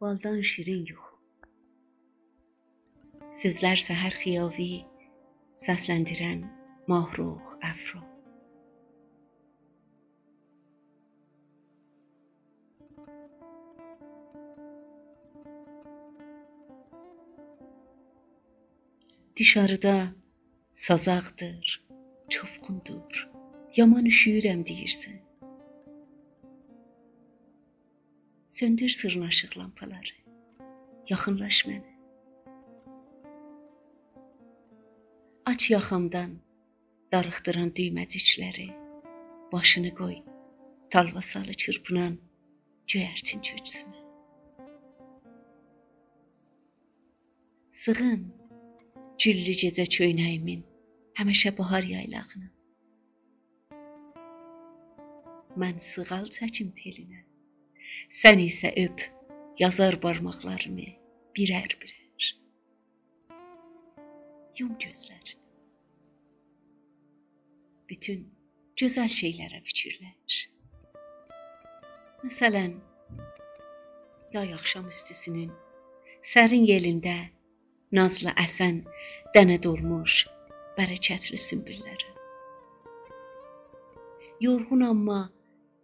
baldan şirin yuxu. Sözlər səhər xiyavi, səsləndirən Mahrux Əfro. Dışarıda sazaqdır, çovğundur, yaman üşüyürəm deyirsən. Söndür sırnaşıq lampaları, yaxınlaş mənə. Aç yaxamdan darıxdıran düyməcikləri, başını qoy, talvasalı çırpınan göyərtin köçsümə. Sığın, güllü gecə köynəyimin, həmişə bahar yaylağına. Mən sığal çəkim telinə, sən isə öp, yazar barmaqlarımı birər-birər. Yum gözlərini. Bütün gözəl şeylərə fikirləş. Məsələn, yay axşamüstüsünün sərin yelində nazlı əsən dənə dolmuş bərəkətli sümbülləri. Yorğun amma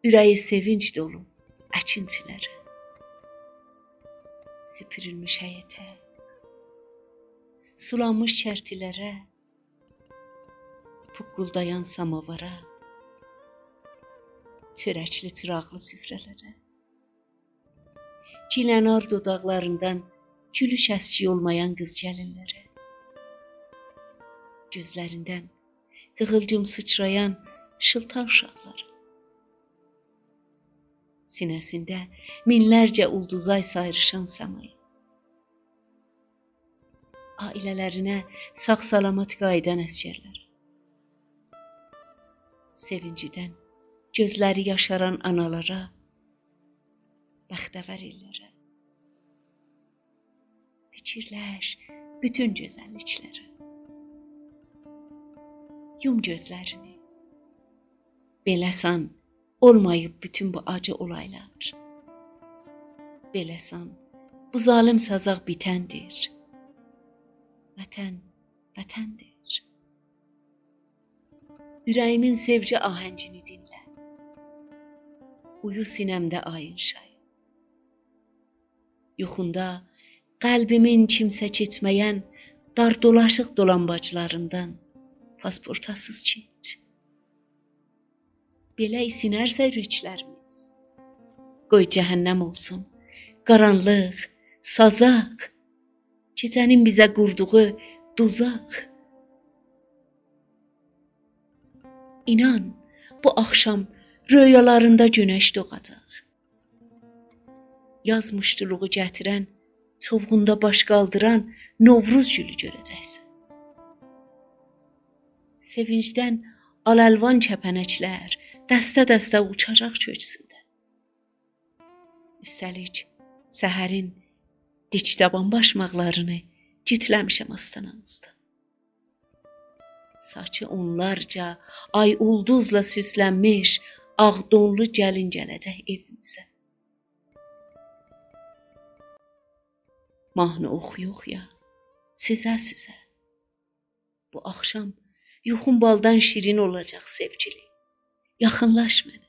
ürəyi sevinç dolu əkinçiləri. Süpürülmüş həyətə, sulanmış çərtilərə, puqquldayan samavara, çörəkli çıraqlı süfrələrə, gilənar dodaqlarından gülüş əski olmayan qız gəlinlərə, gözlərindən qığılcım sıçrayan şıltaq uşaqlara, sinəsində minlərcə ulduzay sayrışan səmaya, ailələrinə sağ-salamat qayıdan əsgərlər, sevincidən gözləri yaşaran analara, bəxtəvər illərə, fikirləş bütün gözəlliklərə. Yum gözlərini, beləsan olmayıb bütün bu acı olaylar, beləsan bu zalim sazaq bitəndir. Vətən, vətəndir. Ürəyimin sevgi ahəngini dinlə. Uyu sinəmdə ayın şayı. Yuxunda qəlbimin kimsə keçməyən dar dolaşıq dolambaclarından pasportasız keç. Belə isinərsə ürəklərimiz. Qoy cəhənnəm olsun, qaranlıq, sazaq, gecənin bizə qurduğu duzaq. İnan, bu axşam röyalarında günəş doğacaq. Yaz muştuluğu gətirən, çovğunda baş qaldıran Novruz gülü görəcəksən. Sevincdən al-əlvan kəpənəklər dəstə-dəstə uçacaq köksündə. Üstəlik, səhərin dikdaban başmaqlarını cütləmişəm astanamızda. Saçı onlarca ay ulduzla süslənmiş ağ donlu gəlin gələcək evimizə. Mahnı oxuya-oxuya, süzə-süzə. Bu axşam yuxum baldan şirin olacaq sevgili. Yaxınlaş mənə.